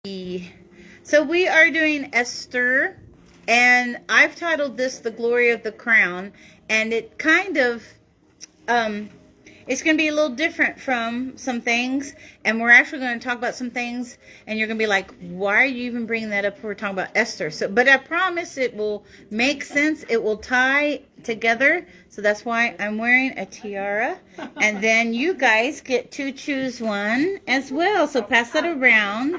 So we are doing Esther, and I've titled this The Glory of the Crown, and it kind of, it's going to be a little different from some things, and we're actually going to talk about some things, and you're going to be like, why are you even bringing that up? We're talking about Esther. So, but I promise it will make sense. It will tie together. So that's why I'm wearing a tiara, and then you guys get to choose one as well. So pass that around.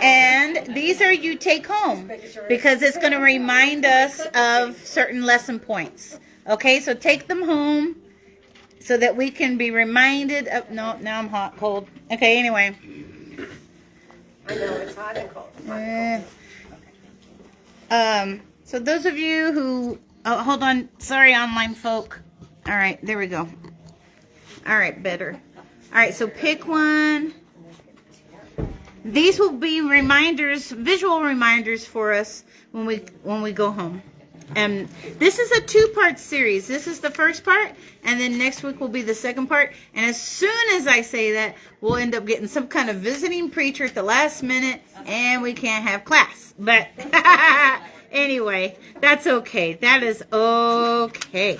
And these are you take home because it's going to remind us of certain lesson points. Okay, so take them home so that we can be reminded of. No, now I'm hot, cold. Okay, anyway. I know it's hot and cold. So those of you who, oh, hold on. Sorry, online folk. All right, there we go. All right, better. All right, so pick one. These will be reminders, visual reminders for us when we go home. And this is a two-part series. This is the first part, and then next week will be the second part. And as soon as I say that, we'll end up getting some kind of visiting preacher at the last minute, and we can't have class. But anyway, that's okay. That is okay.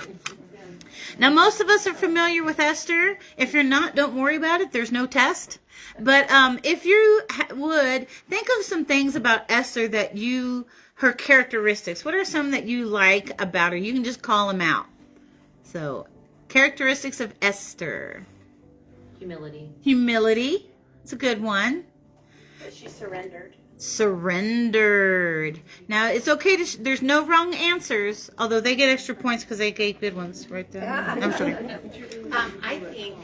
Now, most of us are familiar with Esther. If you're not, don't worry about it. There's no test. But if you would, think of some things about Esther that her characteristics. What are some that you like about her? You can just call them out. So, characteristics of Esther. Humility. Humility. It's a good one. She surrendered. Surrendered. Now, it's okay there's no wrong answers, although they get extra points because they gave good ones right there. I'm sorry. I think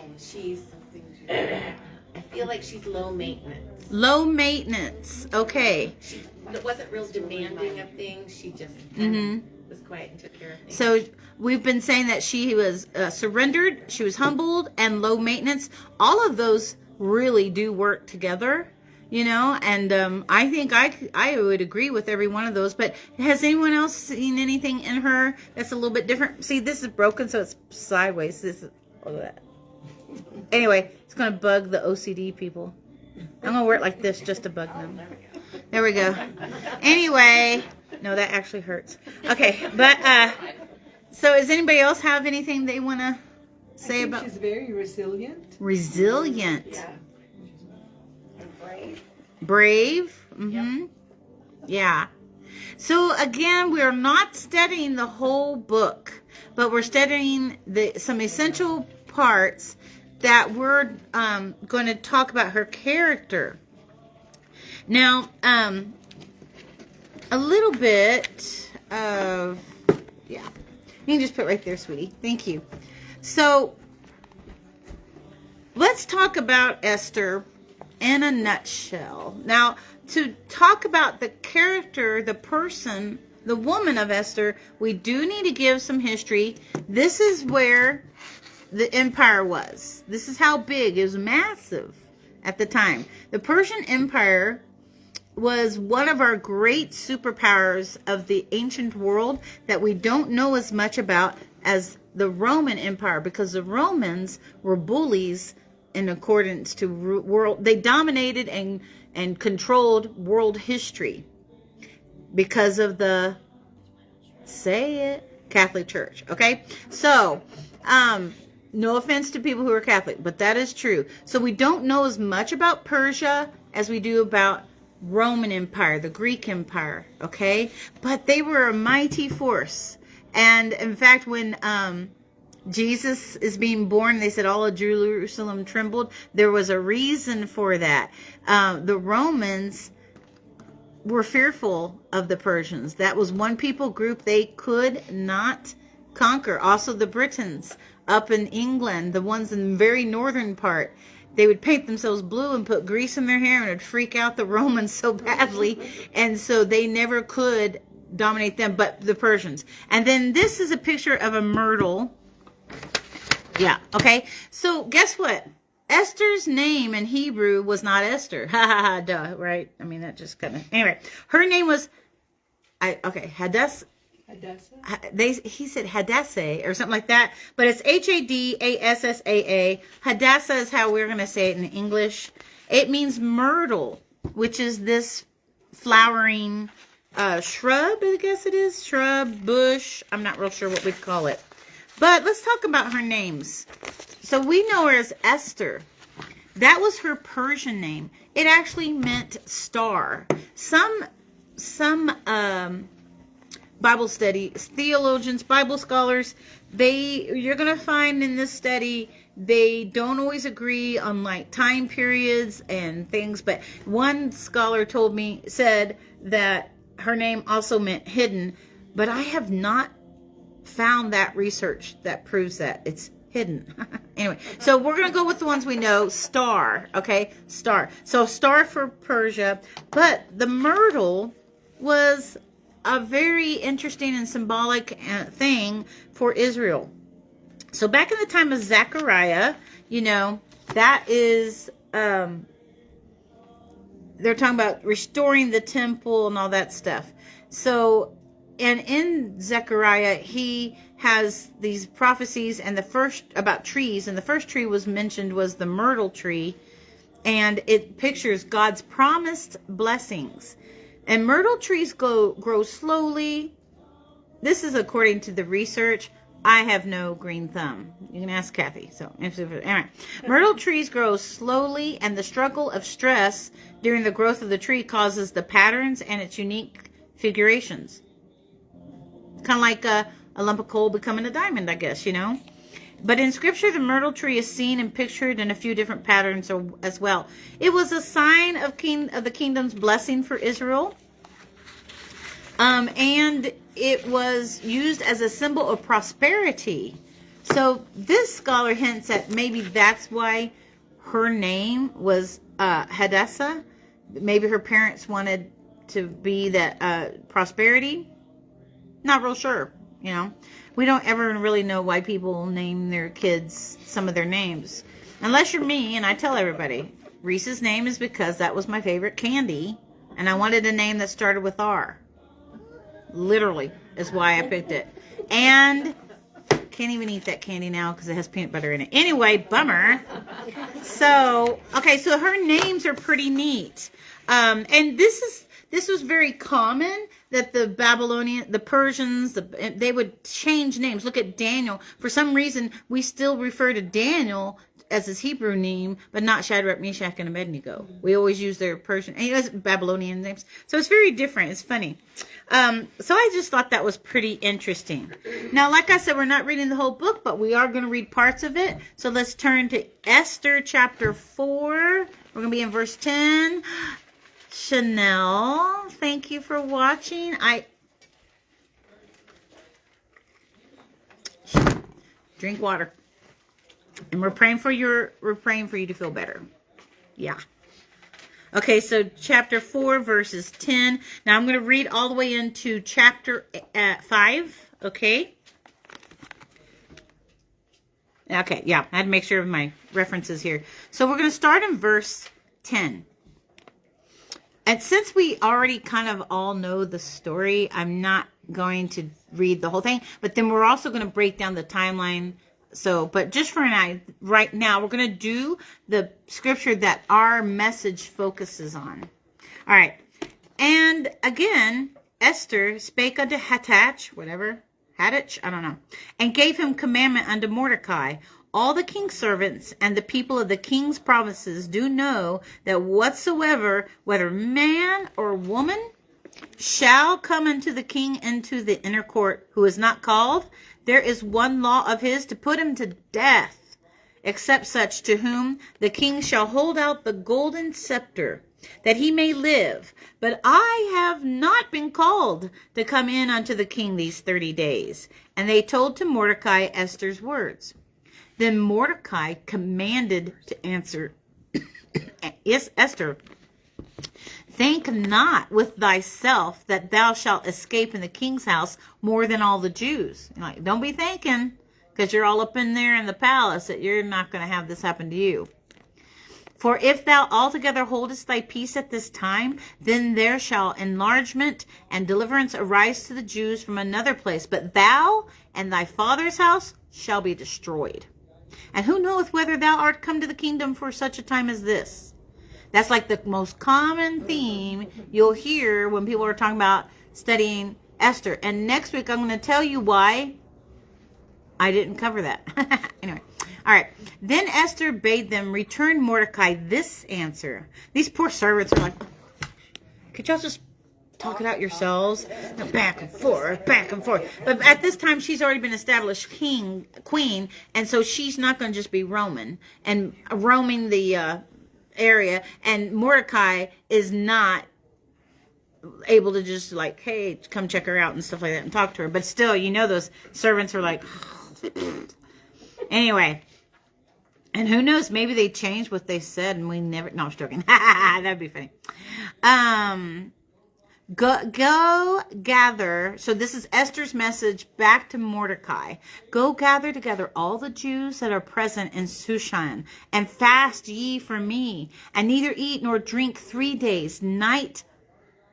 I feel like she's low maintenance. Low maintenance. Okay. She wasn't real demanding of things. She just was quiet and took care of things. So we've been saying that she was surrendered, she was humbled, and low maintenance. All of those really do work together, you know, and I think I would agree with every one of those. But has anyone else seen anything in her that's a little bit different? See, this is broken, so it's sideways. This is, look at that. Anyway, it's going to bug the OCD people. I'm going to wear it like this just to bug them. There we go. Anyway, no, that actually hurts. Okay, but so does anybody else have anything they want to say about? She's very resilient. Resilient. Yeah. Brave. Brave. Mm-hmm. Yeah. So again, we're not studying the whole book, but we're studying some essential parts that we're going to talk about her character. Now, a little bit of, yeah, you can just put right there, sweetie. Thank you. So, let's talk about Esther in a nutshell. Now, to talk about the character, the person, the woman of Esther, we do need to give some history. This is where the empire was. This is how big. It was massive at the time. The Persian Empire was one of our great superpowers of the ancient world that we don't know as much about as the Roman Empire, because the Romans were bullies in accordance to world. They dominated and controlled world history because of the, say it, Catholic Church. Okay, so no offense to people who are Catholic, but that is true. So we don't know as much about Persia as we do about Roman Empire, the Greek Empire, okay? But they were a mighty force. And in fact, when Jesus is being born, they said all of Jerusalem trembled. There was a reason for that. The Romans were fearful of the Persians. That was one people group they could not conquer. Also the Britons up in England, the ones in the very northern part, they would paint themselves blue and put grease in their hair, and it would freak out the Romans so badly. And so they never could dominate them, but the Persians. And then this is a picture of a myrtle. Yeah, okay. So guess what? Esther's name in Hebrew was not Esther. Ha ha ha, duh, right? I mean, that just kind of... Anyway, her name was... Hadassah. He said Hadassah or something like that, but it's Hadassaa. Hadassah is how we're going to say it in English. It means myrtle. which is this flowering shrub, I guess it is. Shrub, bush. I'm not real sure what we'd call it. But let's talk about her names. So we know her as Esther. That was her Persian name. It actually meant star. Some Bible study theologians, Bible scholars, you're going to find in this study, they don't always agree on like time periods and things. But one scholar said that her name also meant hidden. But I have not found that research that proves that it's hidden. Anyway, so we're going to go with the ones we know. Star, okay? Star. So star for Persia. But the myrtle was a very interesting and symbolic thing for Israel. So back in the time of Zechariah, that is, they're talking about restoring the temple and all that stuff. So, and in Zechariah, he has these prophecies and about trees. And the first tree was the myrtle tree. And it pictures God's promised blessings. And myrtle trees grow slowly. This is according to the research. I have no green thumb. You can ask Kathy. So, anyway, myrtle trees grow slowly, and the struggle of stress during the growth of the tree causes the patterns and its unique figurations. Kind of like a lump of coal becoming a diamond, I guess, But in Scripture, the myrtle tree is seen and pictured in a few different patterns as well. It was a sign of the kingdom's blessing for Israel. And it was used as a symbol of prosperity. So this scholar hints that maybe that's why her name was Hadassah. Maybe her parents wanted to be that prosperity. Not real sure, We don't ever really know why people name their kids some of their names. Unless you're me, and I tell everybody, Reese's name is because that was my favorite candy, and I wanted a name that started with R. Literally is why I picked it. And can't even eat that candy now because it has peanut butter in it. Anyway, bummer. So, okay, so her names are pretty neat. And this was very common that the Persians, they would change names. Look at Daniel. For some reason, we still refer to Daniel as his Hebrew name, but not Shadrach, Meshach, and Abednego. We always use their Persian, and Babylonian names. So it's very different. It's funny. So I just thought that was pretty interesting. Now, like I said, we're not reading the whole book, but we are going to read parts of it. So let's turn to Esther chapter 4. We're going to be in verse 10. Chanel, thank you for watching. Drink water. And we're praying for you to feel better. Yeah. Okay, so chapter 4, verses 10. Now I'm going to read all the way into chapter 5. Okay. Okay, yeah. I had to make sure of my references here. So we're going to start in verse 10. And since we already kind of all know the story, I'm not going to read the whole thing. But then we're also going to break down the timeline. So, but just for right now, we're going to do the scripture that our message focuses on. All right. And again, Esther spake unto Hattach, I don't know, and gave him commandment unto Mordecai. All the king's servants and the people of the king's provinces do know that whatsoever, whether man or woman, shall come unto the king into the inner court, who is not called, there is one law of his to put him to death, except such to whom the king shall hold out the golden scepter, that he may live. But I have not been called to come in unto the king these 30 days. And they told to Mordecai Esther's words. Then Mordecai commanded to answer, Yes, Esther, think not with thyself that thou shalt escape in the king's house more than all the Jews. Like, don't be thinking, because you're all up in there in the palace, that you're not going to have this happen to you. For if thou altogether holdest thy peace at this time, then there shall enlargement and deliverance arise to the Jews from another place. But thou and thy father's house shall be destroyed. And who knoweth whether thou art come to the kingdom for such a time as this? That's like the most common theme you'll hear when people are talking about studying Esther. And next week, I'm going to tell you why I didn't cover that. Anyway. All right. Then Esther bade them return Mordecai this answer. These poor servants are like, could y'all just talk it out yourselves? Back and forth, back and forth. But at this time, she's already been established queen, and so she's not going to just be roaming the area. And Mordecai is not able to just like, hey, come check her out and stuff like that and talk to her. But still, those servants are like, anyway. And who knows, maybe they changed what they said and we never, no, I'm joking. That'd be funny. Go gather. So this is Esther's message back to Mordecai. Go gather together all the Jews that are present in Shushan and fast ye for me, and neither eat nor drink 3 days, night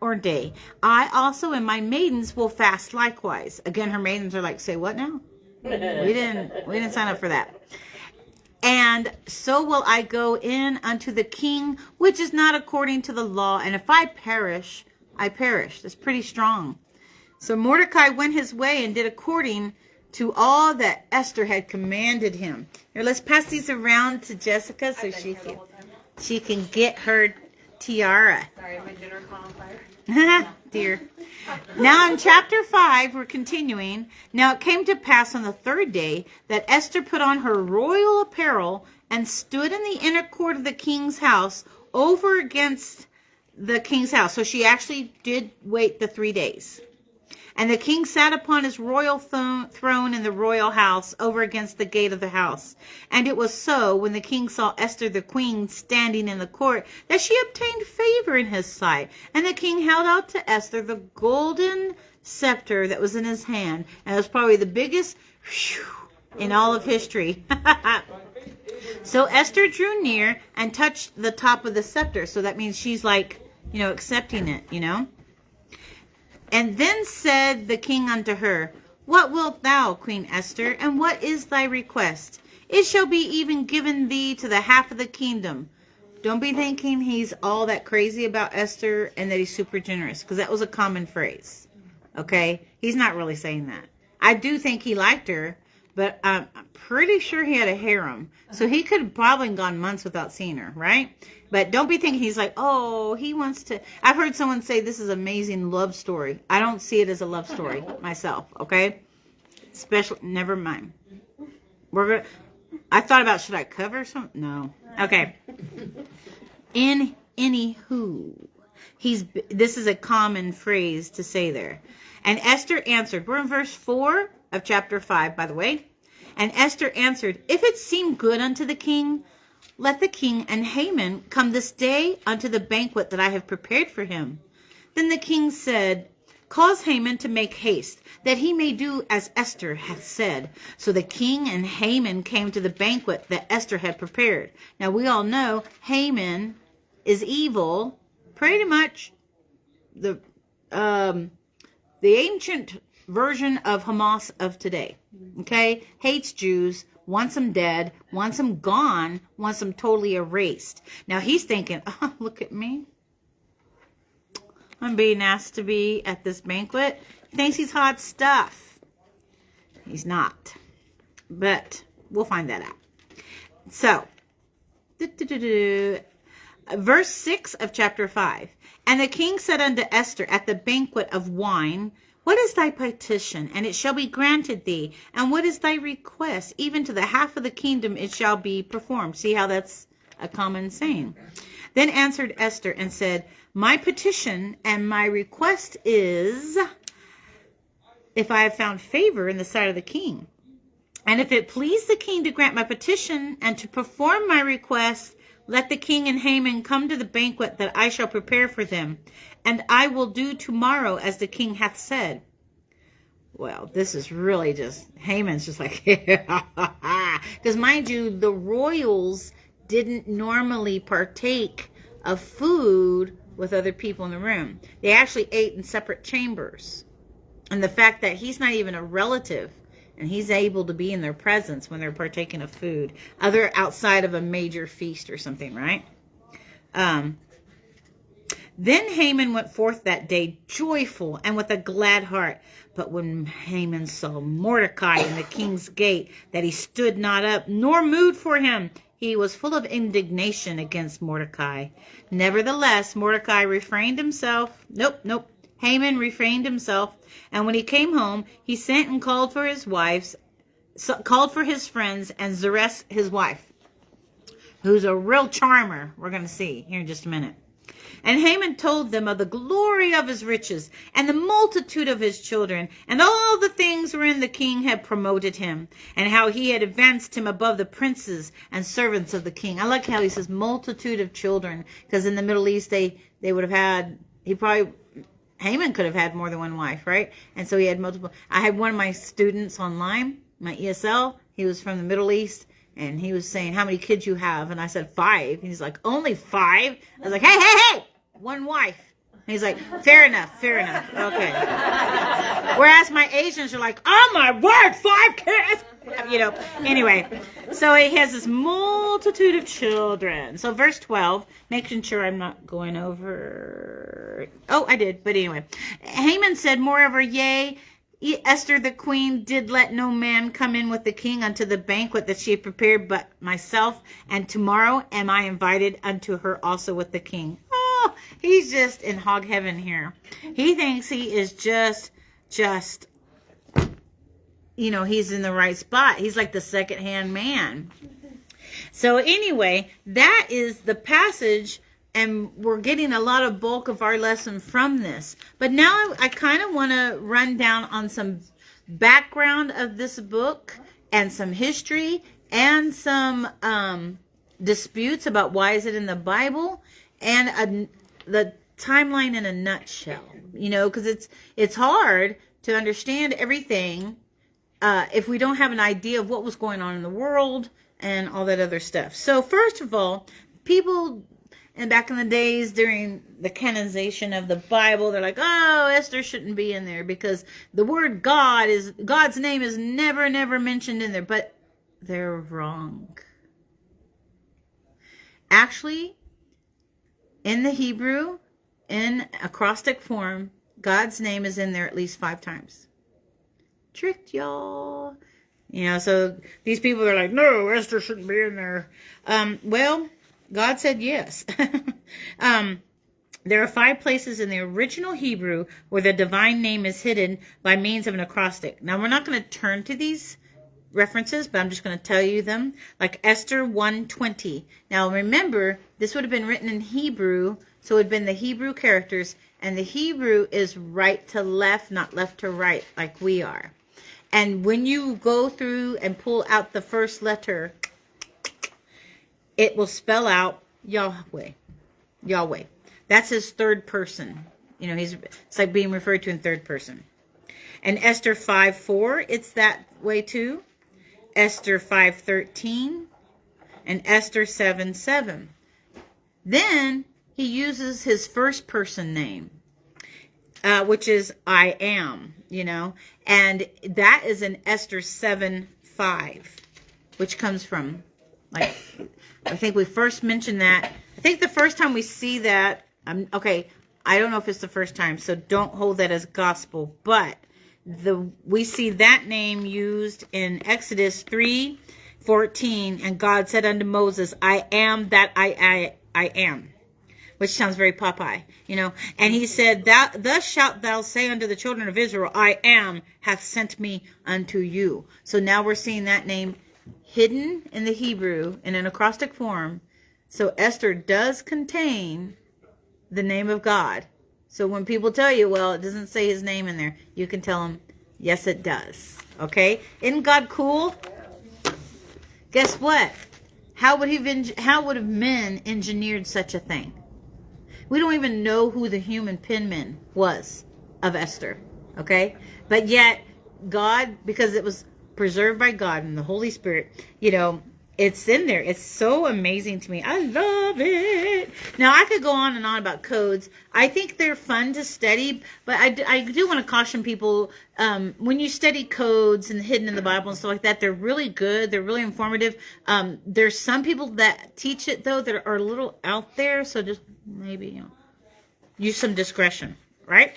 or day. I also and my maidens will fast likewise. Again, her maidens are like, say what now? We didn't sign up for that. And so will I go in unto the king, which is not according to the law. And if I perish, I perish. That's pretty strong. So Mordecai went his way and did according to all that Esther had commanded him. Here, let's pass these around to Jessica so she can get her tiara. Sorry, my dinner caught on fire. Dear. Now in chapter 5, we're continuing. Now it came to pass on the 3rd day that Esther put on her royal apparel and stood in the inner court of the king's house over against the king's house. So she actually did wait the 3 days. And the king sat upon his royal throne in the royal house over against the gate of the house. And it was so, when the king saw Esther the queen standing in the court, that she obtained favor in his sight. And the king held out to Esther the golden scepter that was in his hand. And it was probably the biggest in all of history. So Esther drew near and touched the top of the scepter. So that means she's like, accepting it, And then said the king unto her, What wilt thou, Queen Esther, and what is thy request? It shall be even given thee to the half of the kingdom. Don't be thinking he's all that crazy about Esther and that he's super generous, because that was a common phrase. Okay? He's not really saying that. I do think he liked her, but I'm pretty sure he had a harem. So he could have probably gone months without seeing her, right? But don't be thinking he's like, oh, he wants to. I've heard someone say this is an amazing love story. I don't see it as a love story myself, okay? Never mind. I thought about, should I cover something? No. Okay. Anywho, this is a common phrase to say there. And Esther answered. We're in verse 4 of chapter 5, by the way. And Esther answered, If it seem good unto the king, let the king and Haman come this day unto the banquet that I have prepared for him. Then the king said, Cause Haman to make haste, that he may do as Esther hath said. So the king and Haman came to the banquet that Esther had prepared. Now we all know Haman is evil, pretty much the ancient version of Hamas of today. Okay? Hates Jews, wants them dead, wants them gone, wants them totally erased. Now he's thinking, oh, look at me. I'm being asked to be at this banquet. He thinks he's hot stuff. He's not. But we'll find that out. So, verse 6 of chapter 5. And the king said unto Esther at the banquet of wine, What is thy petition? And it shall be granted thee. And what is thy request? Even to the half of the kingdom it shall be performed. See how that's a common saying. Then answered Esther and said, My petition and my request is, if I have found favor in the sight of the king. And if it please the king to grant my petition and to perform my request, let the king and Haman come to the banquet that I shall prepare for them. And I will do tomorrow as the king hath said. Well, this is really just, Haman's just like, because mind you, the royals didn't normally partake of food with other people in the room. They actually ate in separate chambers. And the fact that he's not even a relative and he's able to be in their presence when they're partaking of food, other outside of a major feast or something, right? Then Haman went forth that day joyful and with a glad heart. But when Haman saw Mordecai in the king's gate, that he stood not up, nor moved for him, he was full of indignation against Mordecai. Nevertheless, Mordecai refrained himself. Haman refrained himself. And when he came home, he sent and called for his friends, and Zeresh, his wife, who's a real charmer. We're going to see here in just a minute. And Haman told them of the glory of his riches and the multitude of his children and all the things wherein the king had promoted him, and how he had advanced him above the princes and servants of the king. I like how he says multitude of children, because in the Middle East they would have had, Haman could have had more than one wife, right? And so he had multiple. I had one of my students online, my ESL, he was from the Middle East. And he was saying, how many kids you have? And I said, 5. And he's like, only 5? I was like, hey, 1 wife. And he's like, fair enough. Okay. Whereas my Asians are like, oh my word, 5 kids. Anyway. So he has this multitude of children. So verse 12, making sure I'm not going over. Oh, I did. But anyway. Haman said, moreover, yea, Esther the queen did let no man come in with the king unto the banquet that she had prepared but myself, and tomorrow am I invited unto her also with the king. Oh, he's just in hog heaven here. He thinks he is just, he's in the right spot. He's like the second-hand man. So anyway, that is the passage. And we're getting a lot of bulk of our lesson from this. But now I kind of want to run down on some background of this book and some history and some disputes about why is it in the Bible and the timeline in a nutshell. Because it's hard to understand everything if we don't have an idea of what was going on in the world and all that other stuff. So first of all, people... And back in the days during the canonization of the Bible, they're like, oh, Esther shouldn't be in there because the word God's name is never mentioned in there. But they're wrong. Actually, in the Hebrew, in acrostic form, God's name is in there at least 5 times. Tricked y'all. So these people are like, no, Esther shouldn't be in there. Well... God said yes. There are 5 places in the original Hebrew where the divine name is hidden by means of an acrostic. Now, we're not going to turn to these references, but I'm just going to tell you them. Like Esther 1:20. Now, remember, this would have been written in Hebrew, so it would have been the Hebrew characters, and the Hebrew is right to left, not left to right, like we are. And when you go through and pull out the first letter, it will spell out Yahweh. That's his third person. It's like being referred to in third person. And Esther 5:4, it's that way too. Esther 5:13 and Esther 7:7. Then he uses his first person name, which is I am, and that is in Esther 7:5, which comes from I think we first mentioned that. I think the first time we see that, okay, I don't know if it's the first time, so don't hold that as gospel. But we see that name used in Exodus 3:14, and God said unto Moses, I am that I am. Which sounds very Popeye, And he said, thus shalt thou say unto the children of Israel, I am, hath sent me unto you. So now we're seeing that name hidden in the Hebrew in an acrostic form. So Esther does contain the name of God. So when people tell you, well, it doesn't say his name in there, you can tell them, yes, it does. Okay? Isn't God cool? Guess what? How would have men engineered such a thing? We don't even know who the human penman was of Esther. Okay? But yet, God, because it was preserved by God and the Holy Spirit, It's in there. It's so amazing to me. I love it. Now, I could go on and on about codes. I think they're fun to study, but I do want to caution people, when you study codes and hidden in the Bible and stuff like that, they're really good. They're really informative. There's some people that teach it, though, that are a little out there, so just maybe, use some discretion, right?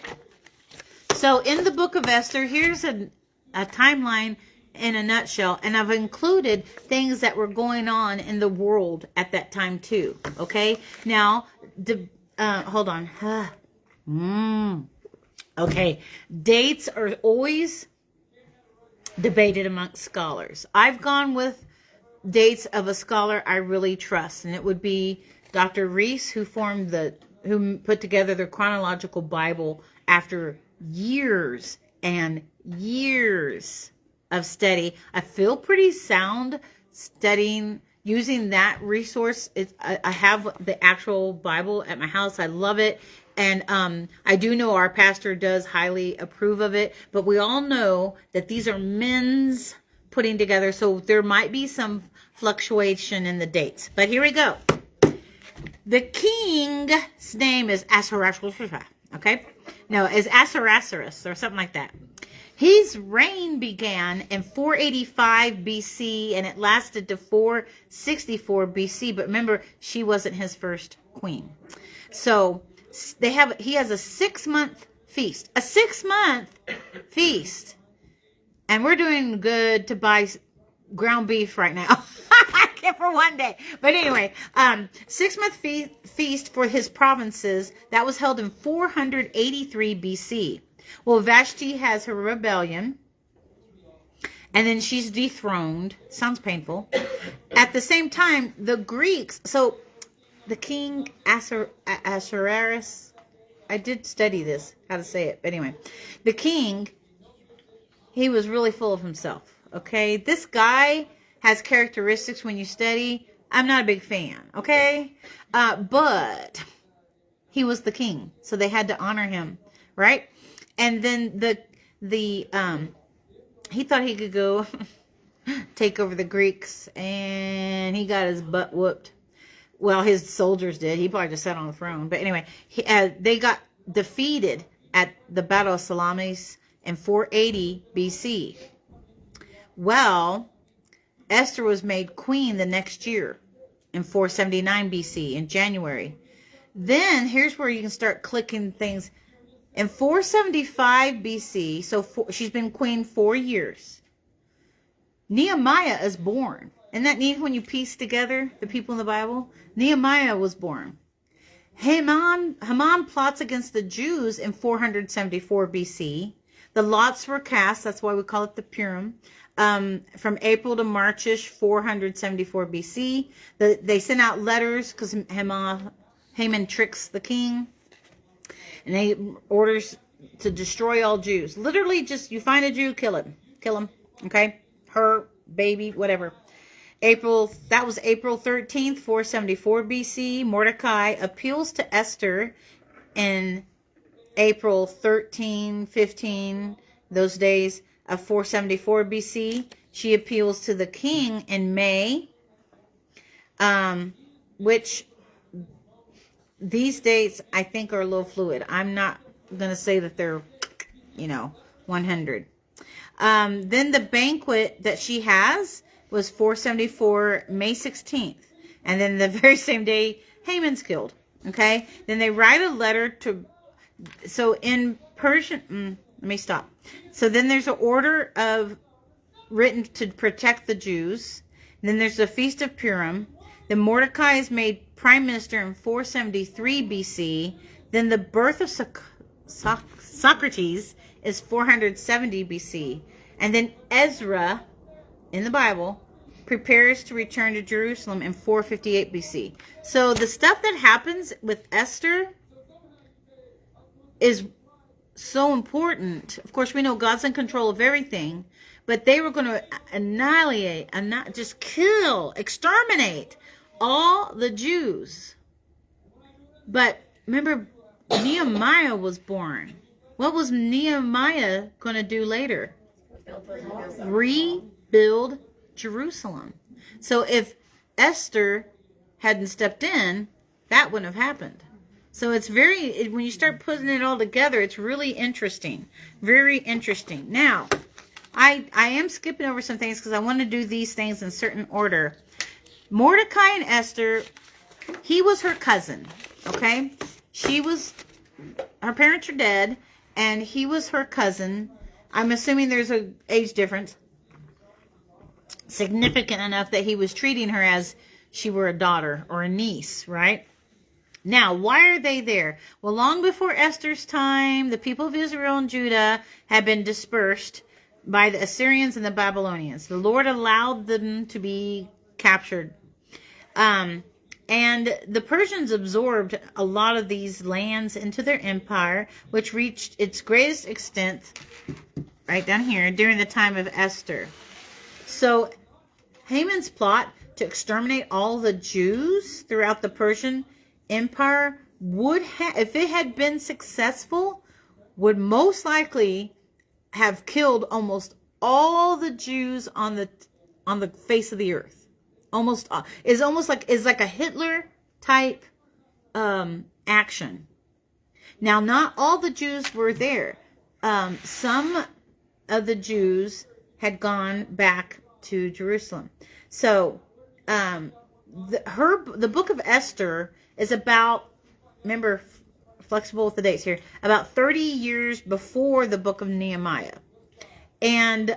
So, in the book of Esther, here's a timeline in a nutshell, and I've included things that were going on in the world at that time too. Okay, now hold on. Okay, dates are always debated amongst scholars. I've gone with dates of a scholar I really trust, and it would be Dr. Reese, who put together the chronological Bible after years and years of study. I feel pretty sound studying using that resource. I have the actual Bible at my house. I love it. And I do know our pastor does highly approve of it. But we all know that these are men's putting together. So there might be some fluctuation in the dates. But here we go. The king's name is Ahasuerus. Okay? No, it's Ahasuerus or something like that. His reign began in 485 BC and it lasted to 464 BC. But remember, she wasn't his first queen. So he has a 6-month feast. A 6-month feast. And we're doing good to buy ground beef right now. For one day. But anyway, 6-month feast for his provinces. That was held in 483 BC. Well, Vashti has her rebellion, and then she's dethroned. Sounds painful. At the same time, the Greeks, so the king Ahasuerus, I did study this, how to say it, but anyway, the king, he was really full of himself, okay? This guy has characteristics when you study. I'm not a big fan, okay? But he was the king, so they had to honor him, right? And then he thought he could go take over the Greeks, and he got his butt whooped. Well, his soldiers did. He probably just sat on the throne. But anyway, they got defeated at the Battle of Salamis in 480 BC. Well, Esther was made queen the next year in 479 BC in January. Then here's where you can start clicking things. In 475 BC, so she's been queen 4 years, Nehemiah is born. Isn't that neat when you piece together the people in the Bible? Nehemiah was born. Haman plots against the Jews in 474 BC. The lots were cast, that's why we call it the Purim, from April to Marchish, 474 BC. They sent out letters because Haman tricks the king. And they orders to destroy all Jews. Literally, just you find a Jew, kill him. Kill him. Okay? Her, baby, whatever. That was April 13th, 474 BC. Mordecai appeals to Esther in April 13, 15, those days of 474 BC. She appeals to the king in May, which these dates, I think, are a little fluid. I'm not going to say that they're, 100. Then the banquet that she has was 474, May 16th. And then the very same day, Haman's killed. Okay? Then they write a letter to... So in Persian... let me stop. So then there's an order written to protect the Jews. And then there's the Feast of Purim. Then Mordecai is made prime minister in 473 BC. Then the birth of Socrates is 470 BC. And then Ezra, in the Bible, prepares to return to Jerusalem in 458 BC. So the stuff that happens with Esther is so important. Of course, we know God's in control of everything, but they were going to annihilate, and not just kill, exterminate all the Jews. But remember, Nehemiah was born. What was Nehemiah going to do later? Rebuild Jerusalem. So if Esther hadn't stepped in, that wouldn't have happened. So it's when you start putting it all together, it's really interesting. Very interesting. Now, I am skipping over some things because I want to do these things in certain order. Mordecai and Esther, he was her cousin, okay? Her parents are dead, and he was her cousin. I'm assuming there's an age difference significant enough that he was treating her as she were a daughter or a niece, right? Now, why are they there? Well, long before Esther's time, the people of Israel and Judah had been dispersed by the Assyrians and the Babylonians. The Lord allowed them to be captured. And the Persians absorbed a lot of these lands into their empire, which reached its greatest extent right down here during the time of Esther. So Haman's plot to exterminate all the Jews throughout the Persian Empire if it had been successful, would most likely have killed almost all the Jews on the face of the earth. Is like a Hitler type action. Now, not all the Jews were there. Some of the Jews had gone back to Jerusalem. So, the book of Esther is about, remember, flexible with the dates here, about 30 years before the book of Nehemiah. And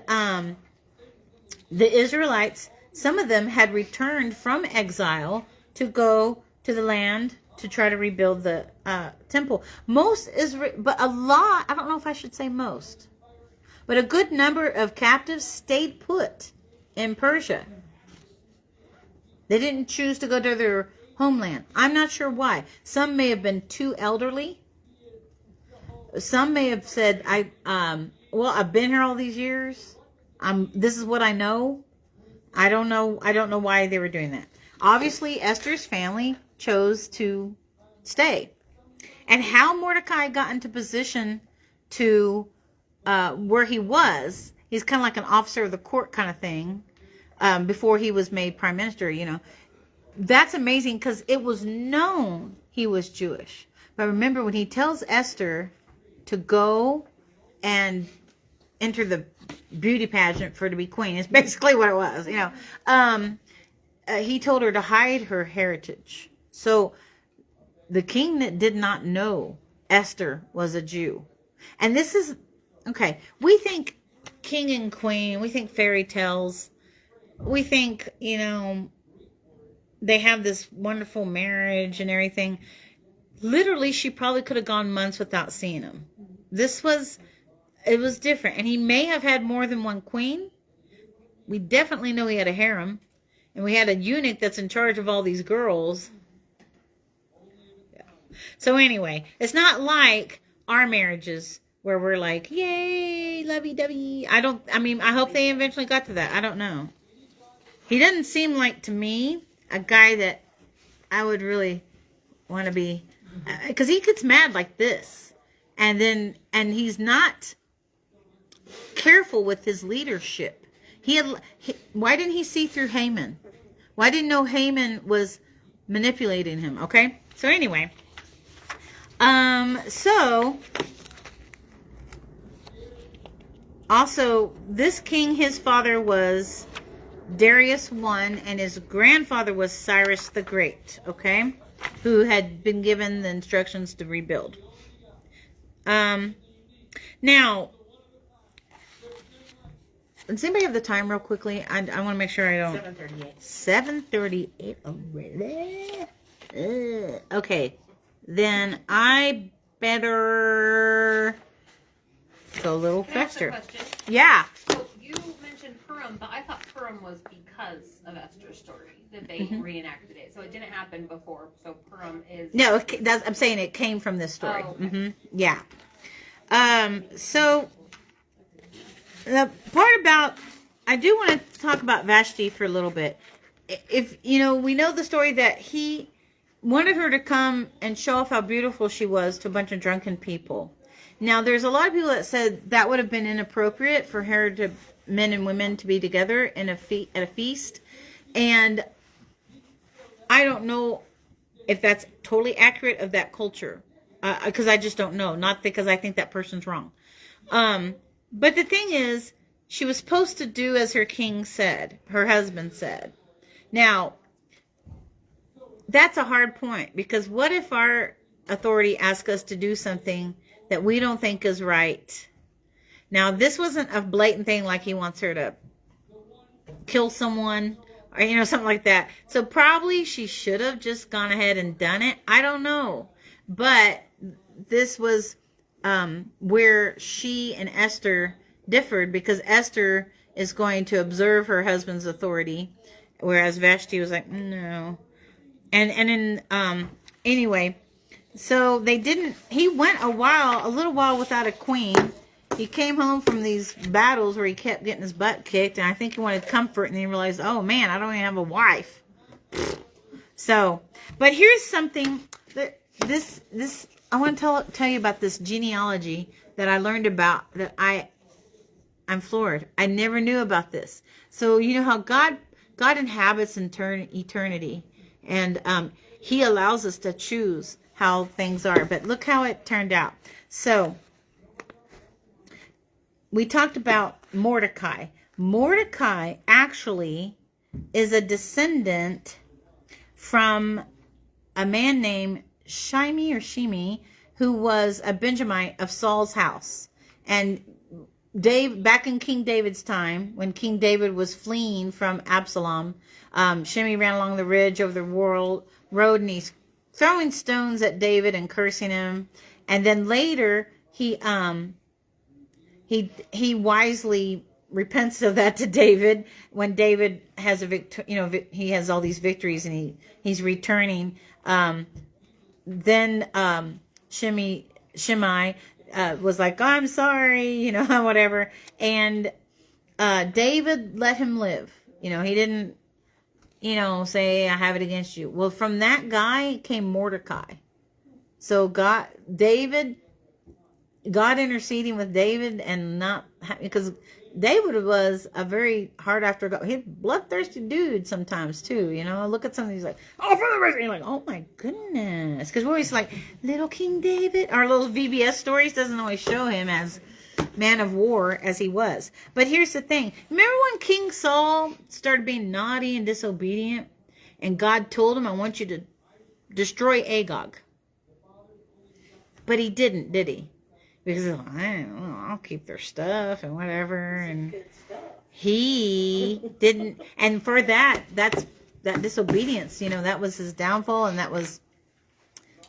the Israelites, some of them had returned from exile to go to the land to try to rebuild the temple. But a lot, I don't know if I should say most, but a good number of captives stayed put in Persia. They didn't choose to go to their homeland. I'm not sure why. Some may have been too elderly. Some may have said, I've been here all these years. This is what I know. I don't know why they were doing that. Obviously, Esther's family chose to stay. And how Mordecai got into position to where he was, he's kind of like an officer of the court kind of thing, before he was made prime minister, That's amazing because it was known he was Jewish. But remember, when he tells Esther to go and enter the beauty pageant for to be queen, it's basically what it was, he told her to hide her heritage. So the king that did not know Esther was a Jew. And this is, okay, we think king and queen, we think fairy tales, we think, they have this wonderful marriage and everything. Literally, she probably could have gone months without seeing him. It was different. And he may have had more than one queen. We definitely know he had a harem. And we had a eunuch that's in charge of all these girls. Yeah. So anyway, it's not like our marriages where we're like, yay, lovey-dovey. I hope they eventually got to that. I don't know. He doesn't seem like, to me, a guy that I would really want to be, because he gets mad like this, and he's not careful with his leadership. Why didn't he see through Haman? Why didn't know Haman was manipulating him? Okay, so anyway, so also this king, his father was Darius I, and his grandfather was Cyrus the Great, okay, who had been given the instructions to rebuild. Now, does anybody have the time real quickly? I want to make sure I don't. 7:38 already? Okay, then I better go a little faster. Yeah. So you mentioned Purim, but I thought Purim was because of Esther's story that they reenacted it. So it didn't happen before. So Purim is... No, I'm saying it came from this story. Oh, okay. Yeah. So the part about... I do want to talk about Vashti for a little bit. If, we know the story that he wanted her to come and show off how beautiful she was to a bunch of drunken people. Now, there's a lot of people that said that would have been inappropriate for men and women to be together at a feast. And I don't know if that's totally accurate of that culture. Because I just don't know. Not because I think that person's wrong. But the thing is, she was supposed to do as her king said, her husband said. Now, that's a hard point, because what if our authority asks us to do something that we don't think is right? Now, this wasn't a blatant thing like he wants her to kill someone or, something like that. So probably she should have just gone ahead and done it. I don't know. But this was where she and Esther differed, because Esther is going to observe her husband's authority, whereas Vashti was like, no. Anyway, so he went a little while without a queen. He came home from these battles where he kept getting his butt kicked, and I think he wanted comfort, and he realized, oh man, I don't even have a wife. So, but here's something that I want to tell you about this genealogy that I learned about, that I'm floored. I never knew about this. So you know how God inhabits eternity, and he allows us to choose how things are. But look how it turned out. So we talked about Mordecai. Mordecai actually is a descendant from a man named Shimei, who was a Benjamite of Saul's house. And back in King David's time, when King David was fleeing from Absalom, Shimei ran along the ridge over the road, and he's throwing stones at David and cursing him. And then later, he wisely repents of that to David when David has he has all these victories, and he's returning. Then Shimei was like, oh, I'm sorry, whatever. And David let him live. He didn't, say, I have it against you. Well, from that guy came Mordecai. So God interceding with David, and not, because David was a very hard after God. He's a bloodthirsty dude sometimes too, Look at something, he's like, oh, for the rest, and you're like, oh my goodness. Because we're always like, little King David. Our little VBS stories doesn't always show him as man of war as he was. But here's the thing. Remember when King Saul started being naughty and disobedient, and God told him, I want you to destroy Agag. But he didn't, did he? Because I don't know, I'll keep their stuff and whatever. And he didn't. And for that disobedience, that was his downfall. And that was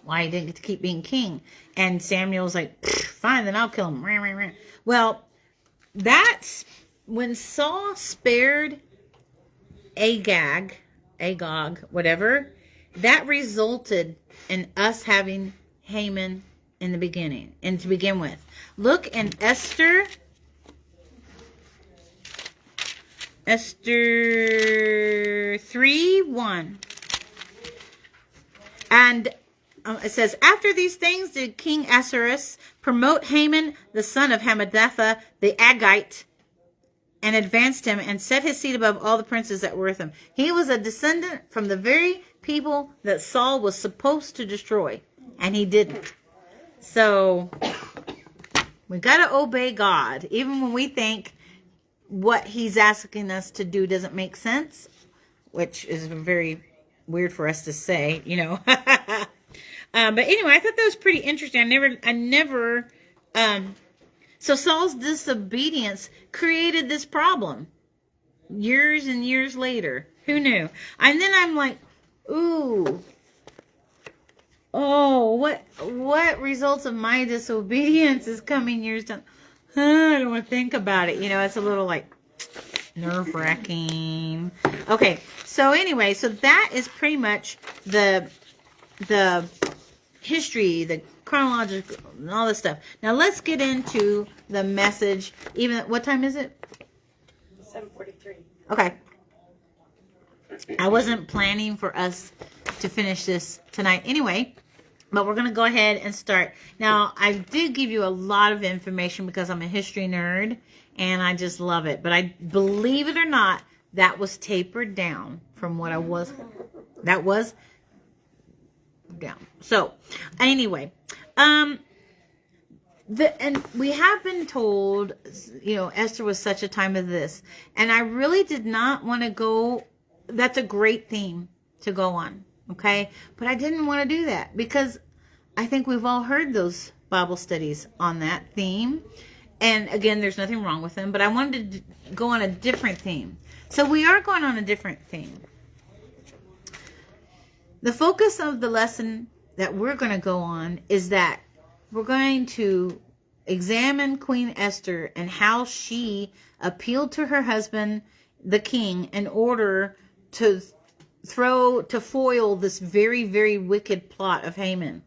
why he didn't get to keep being king. And Samuel was like, fine, then I'll kill him. Well, that's when Saul spared Agag, whatever, that resulted in us having Haman in the beginning, and to begin with. Look in Esther 3:1. And it says, after these things did King Ahasuerus promote Haman, the son of Hammedatha, the Agagite, and advanced him, and set his seat above all the princes that were with him. He was a descendant from the very people that Saul was supposed to destroy, and he didn't. So we got to obey God, even when we think what he's asking us to do doesn't make sense, which is very weird for us to say, But anyway, I thought that was pretty interesting. So Saul's disobedience created this problem years and years later. Who knew? And then I'm like, ooh. Oh, what results of my disobedience is coming years down? I don't want to think about it. It's a little like nerve-wracking. Okay, so anyway, so that is pretty much the history, the chronological, and all this stuff. Now let's get into the message. What time is it? 7:43. Okay. I wasn't planning for us to finish this tonight anyway, but we're going to go ahead and start. Now, I did give you a lot of information because I'm a history nerd and I just love it. But believe it or not, that was tapered down from what I was. That was down. So, anyway, and we have been told, Esther was such a time of this, and I really did not want to go. That's a great theme to go on, okay? But I didn't want to do that because I think we've all heard those Bible studies on that theme. And again, there's nothing wrong with them, but I wanted to go on a different theme. So we are going on a different theme. The focus of the lesson that we're going to go on is that we're going to examine Queen Esther and how she appealed to her husband, the king, in order to foil this very, very wicked plot of Haman.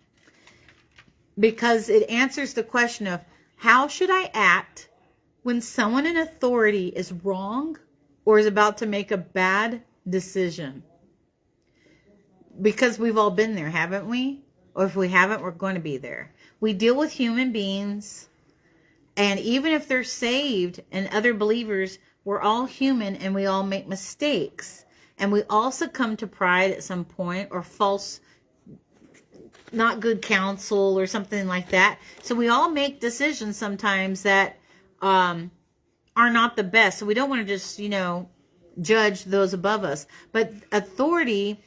Because it answers the question of, how should I act when someone in authority is wrong or is about to make a bad decision? Because we've all been there, haven't we? Or if we haven't, we're going to be there. We deal with human beings, and even if they're saved and other believers, we're all human and we all make mistakes. And we all succumb to pride at some point, or false, not good counsel or something like that. So we all make decisions sometimes that are not the best. So we don't want to just, judge those above us. But authority,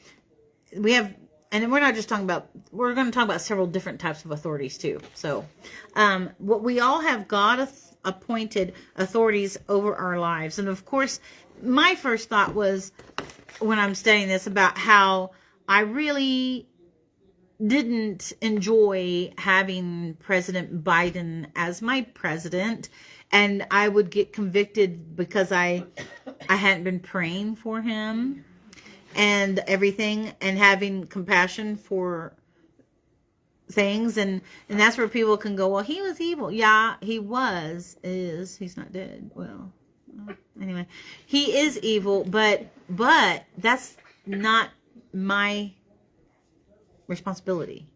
we have, and we're not just talking about, we're going to talk about several different types of authorities too. So what we all have God appointed authorities over our lives. And of course, my first thought was, when I'm studying this, about how I really didn't enjoy having President Biden as my president, and I would get convicted because I hadn't been praying for him and everything, and having compassion for things, and that's where people can go, well, he was evil. Yeah, he he's not dead. Well, anyway, he is evil, but that's not my responsibility.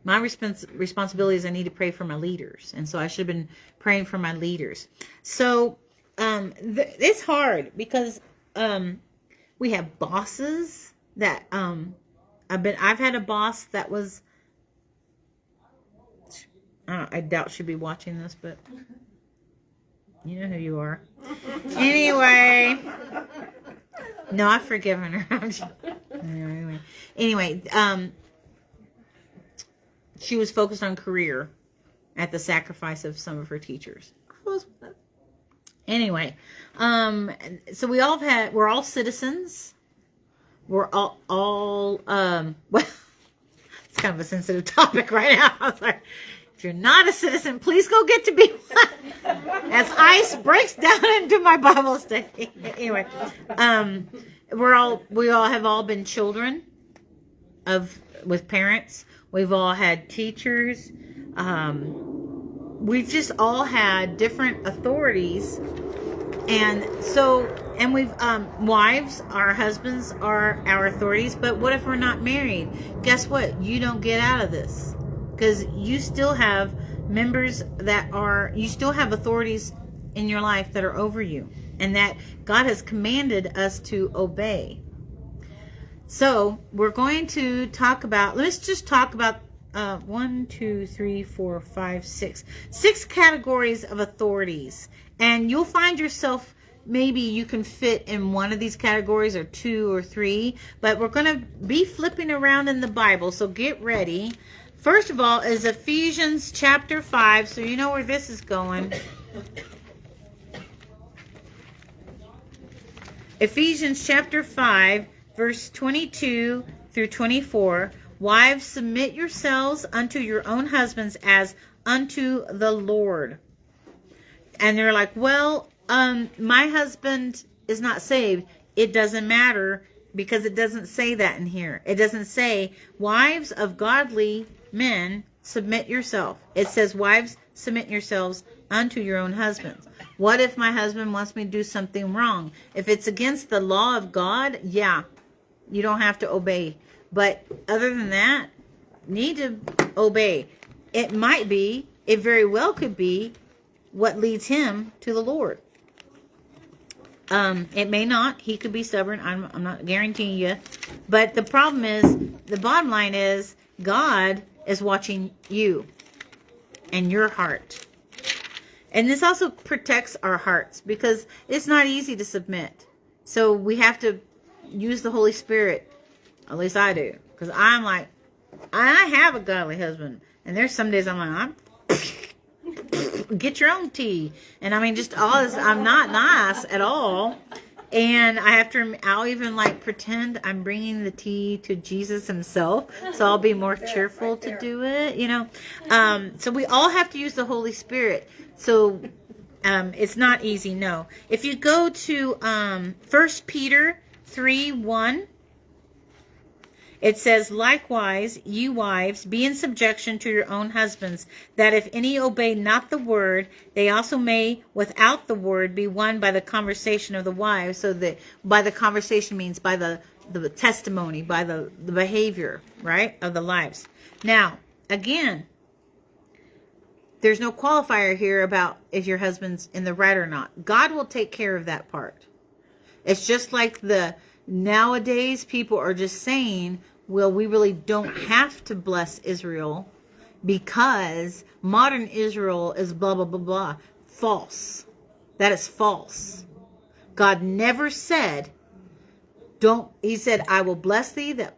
My responsibility is I need to pray for my leaders, and so I should have been praying for my leaders. So it's hard because we have bosses that I've had a boss that was, I doubt she'd be watching this, but you know who you are. Anyway, no, I've forgiven her. Anyway, she was focused on career at the sacrifice of some of her teachers. Anyway, so we're all citizens. We're all well, it's kind of a sensitive topic right now. I was like, if you're not a citizen, please go get to be one. As ice breaks down into my Bible study. Anyway, we all have been children with parents. We've all had teachers. We've just all had different authorities. And we've, wives, our husbands are our authorities. But what if we're not married? Guess what? You don't get out of this. Because you still have you still have authorities in your life that are over you. And that God has commanded us to obey. So we're going to talk about, let's just talk about 6 categories of authorities. And you'll find yourself, maybe you can fit in one of these categories, or 2 or 3, but we're going to be flipping around in the Bible, so get ready. First of all is Ephesians chapter 5, so you know where this is going. Ephesians chapter 5, verse 22 through 24. Wives, submit yourselves unto your own husbands as unto the Lord. And they're like, well, my husband is not saved. It doesn't matter, because it doesn't say that in here. It doesn't say, wives of godly men, submit yourself. It says, wives, submit yourselves unto your own husbands. What if my husband wants me to do something wrong? If it's against the law of God, yeah, you don't have to obey. But other than that, need to obey. It very well could be what leads him to the Lord. It may not. He could be stubborn. I'm not guaranteeing you. But the problem is, the bottom line is, God is watching you and your heart. And this also protects our hearts because it's not easy to submit. So we have to use the Holy Spirit. At least I do. Because I'm like, I have a godly husband. And there's some days I'm like, get your own tea. And I mean, just all this, I'm not nice at all. And I'll even like pretend I'm bringing the tea to Jesus himself. So I'll be more cheerful to do it, you know. So we all have to use the Holy Spirit. So it's not easy, no. If you go to 1 Peter 3:1, it says, likewise, you wives, be in subjection to your own husbands, that if any obey not the word, they also may, without the word, be won by the conversation of the wives. So that by the conversation means by the testimony, by the behavior, right, of the lives. Now, again, there's no qualifier here about if your husband's in the right or not. God will take care of that part. It's just like nowadays people are just saying, well, we really don't have to bless Israel because modern Israel is blah, blah, blah, blah. False. That is false. God never said, he said, I will bless thee that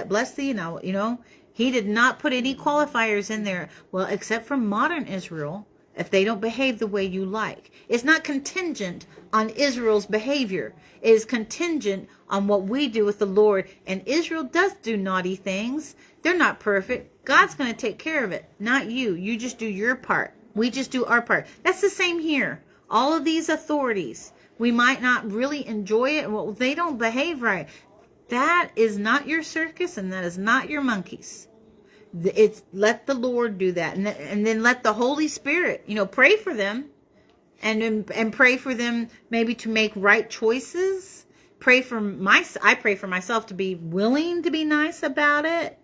bless thee. And he did not put any qualifiers in there. Well, except for modern Israel, if they don't behave the way you like. It's not contingent on Israel's behavior. It is contingent on what we do with the Lord. And Israel does do naughty things. They're not perfect. God's going to take care of it, not you. You just do your part. We just do our part. That's the same here. All of these authorities, we might not really enjoy it. Well, they don't behave right. That is not your circus and that is not your monkeys. It's let the Lord do that, and then let the Holy Spirit, pray for them, and pray for them maybe to make right choices. I pray for myself to be willing to be nice about it,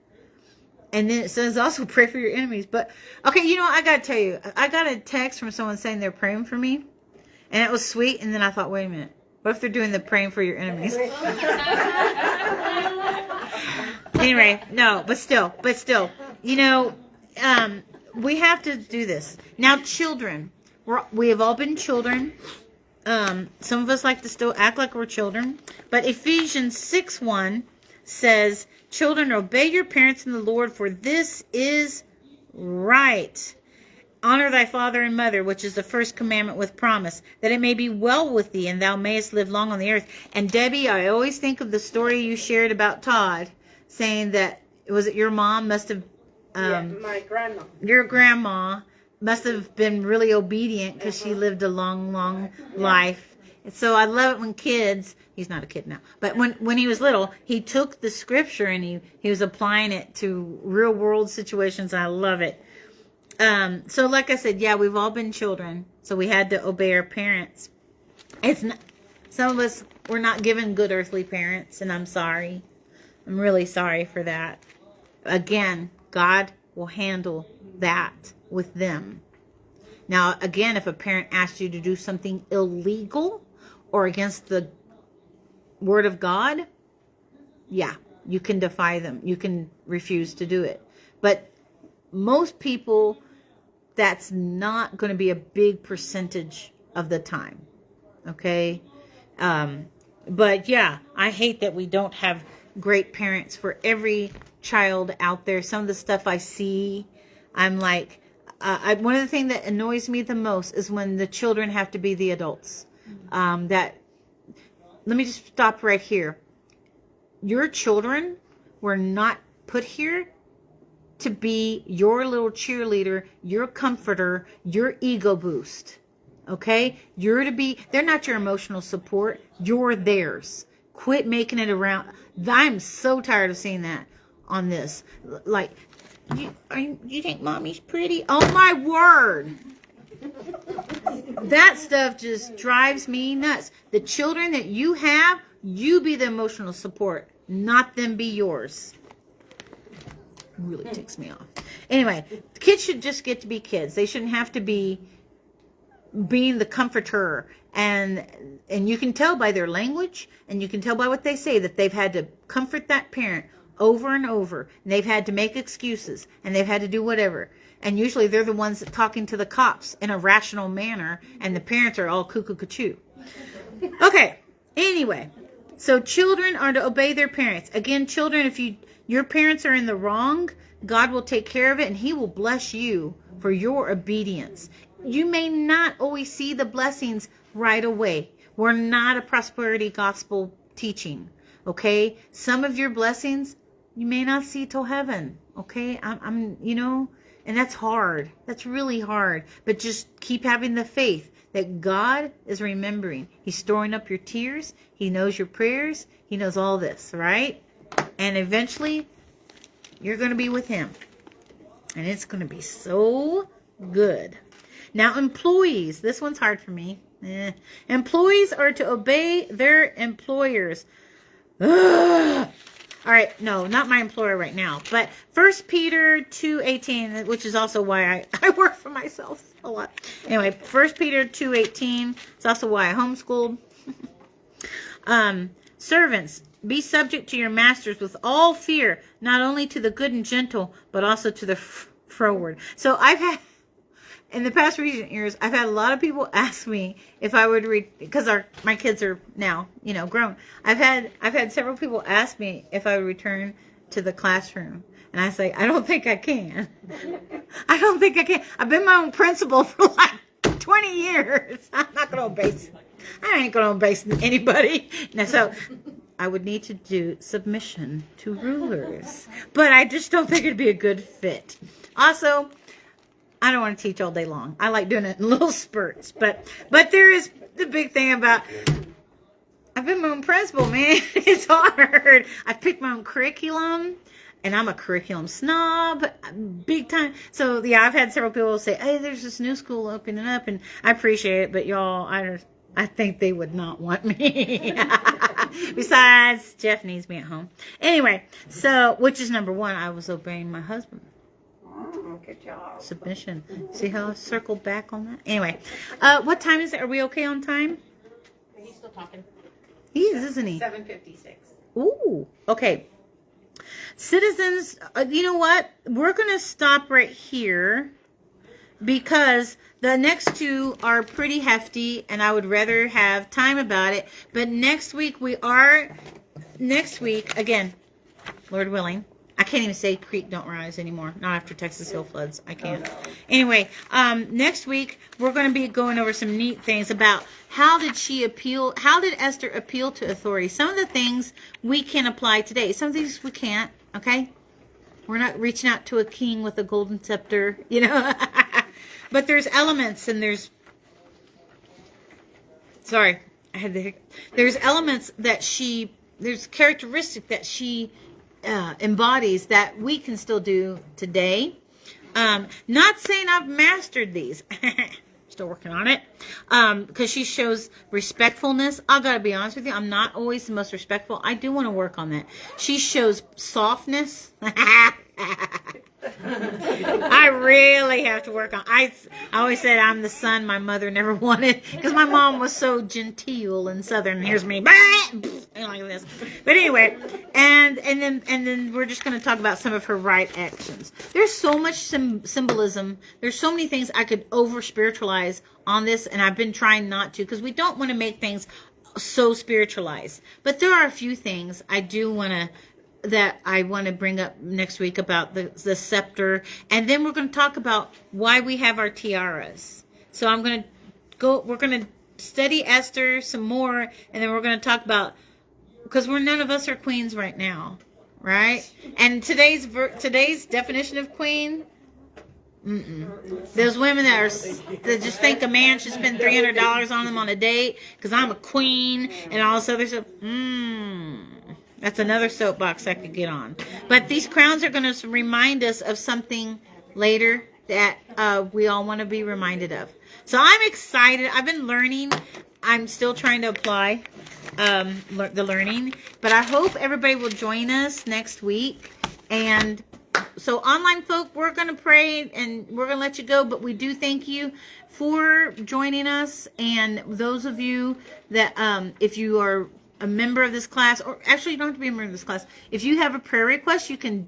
and then it says also pray for your enemies. But okay, I gotta tell you, I got a text from someone saying they're praying for me, and it was sweet. And then I thought, wait a minute, what if they're doing the praying for your enemies? Anyway, no, but still, we have to do this. Now, children, we have all been children. Some of us like to still act like we're children. But Ephesians 6:1 says, children, obey your parents in the Lord, for this is right. Honor thy father and mother, which is the first commandment with promise, that it may be well with thee, and thou mayest live long on the earth. And Debbie, I always think of the story you shared about Todd, saying that, was it your mom must have, my grandma. Your grandma must have been really obedient because she lived a long, long life. So I love it when kids, he's not a kid now, but when he was little, he took the scripture and he was applying it to real world situations. I love it. So like I said, yeah, we've all been children, so we had to obey our parents. It's not, some of us were not given good earthly parents, and I'm sorry. I'm really sorry for that. Again, God will handle that with them. Now, again, if a parent asks you to do something illegal or against the word of God, yeah, you can defy them. You can refuse to do it. But most people, that's not going to be a big percentage of the time. Okay? But yeah, I hate that we don't have great parents for every child out there. Some of the stuff I see, I'm like, one of the things that annoys me the most is when the children have to be the adults. Let me just stop right here. Your children were not put here to be your little cheerleader, your comforter, your ego boost. Okay? They're not your emotional support. You're theirs. Quit making it around. I'm so tired of seeing that on this. Like, you think mommy's pretty? Oh my word. That stuff just drives me nuts. The children that you have, you be the emotional support, not them be yours. Really ticks me off. Anyway, kids should just get to be kids. They shouldn't have to be being the comforter And you can tell by their language, and you can tell by what they say, that they've had to comfort that parent over and over. And they've had to make excuses, and they've had to do whatever. And usually they're the ones talking to the cops in a rational manner, and the parents are all cuckoo-cuckoo. Okay, anyway. So children are to obey their parents. Again, children, if your parents are in the wrong, God will take care of it, and he will bless you for your obedience. You may not always see the blessings right away. We're not a prosperity gospel teaching, okay? Some of your blessings you may not see till heaven, okay? I'm and that's hard. That's really hard. But just keep having the faith that God is remembering. He's storing up your tears. He knows your prayers. He knows all this, right? And eventually, you're going to be with him. And it's going to be so good. Now, employees. This one's hard for me. Employees are to obey their employers. Ugh. All right, no, not my employer right now. But 1 Peter 2:18, which is also why I work for myself a lot. Anyway, 1 Peter 2:18, it's also why I homeschooled. Servants, be subject to your masters with all fear, not only to the good and gentle, but also to the froward. So I've had, in the past recent years, I've had a lot of people ask me if I would read, because my kids are now, grown. I've had several people ask me if I would return to the classroom. And I say, I don't think I can. I don't think I can. I've been my own principal for like 20 years. I'm not going to I ain't going to obey anybody. Now, so I would need to do submission to rulers. But I just don't think it'd be a good fit. Also, I don't want to teach all day long. I like doing it in little spurts. But there is the big thing about, I've been my own principal, man. It's hard. I've picked my own curriculum. And I'm a curriculum snob, big time. So, yeah, I've had several people say, hey, there's this new school opening up. And I appreciate it. But, y'all, I think they would not want me. Besides, Jeff needs me at home. Anyway, so, which is number one, I was obeying my husband. Oh, good job. Submission. See how I circled back on that? Anyway, what time is it? Are we okay on time? He's still talking. He is, isn't he? 7:56. Ooh, okay. Citizens, you know what? We're going to stop right here because the next two are pretty hefty and I would rather have time about it. But next week, again, Lord willing, I can't even say creek don't rise anymore. Not after Texas Hill floods. I can't. Anyway, next week, we're going to be going over some neat things about how did Esther appeal to authority? Some of the things we can apply today. Some of these we can't, okay? We're not reaching out to a king with a golden scepter, But there's elements and there's elements that there's characteristic that she embodies that we can still do today. Not saying I've mastered these. Still working on it. Because she shows respectfulness. I gotta be honest with you, I'm not always the most respectful. I do want to work on that. She shows softness. I really have to work on. I always said I'm the son my mother never wanted because my mom was so genteel and southern. Here's me, like this. But anyway, and then we're just going to talk about some of her right actions. There's so much symbolism. There's so many things I could over spiritualize on this, and I've been trying not to because we don't want to make things so spiritualized. But there are a few things I want to bring up next week about the scepter. And then we're going to talk about why we have our tiaras. So we're going to study Esther some more. And then we're going to talk about, because none of us are queens right now. Right? And today's definition of queen, those women that just think a man should spend $300 on them on a date because I'm a queen and all this other stuff. That's another soapbox I could get on. But these crowns are going to remind us of something later that we all want to be reminded of. So I'm excited. I've been learning. I'm still trying to apply the learning. But I hope everybody will join us next week. And So online folk, we're going to pray and we're going to let you go, but we do thank you for joining us. And those of you that, if you are a member of this class, or actually you don't have to be a member of this class, if you have a prayer request, you can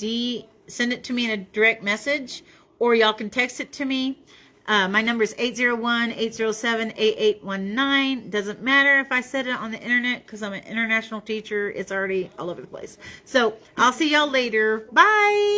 send it to me in a direct message, or y'all can text it to me. My number is 801-807-8819. Doesn't matter if I said it on the internet because I'm an international teacher. It's already all over the place. So I'll see y'all later. Bye.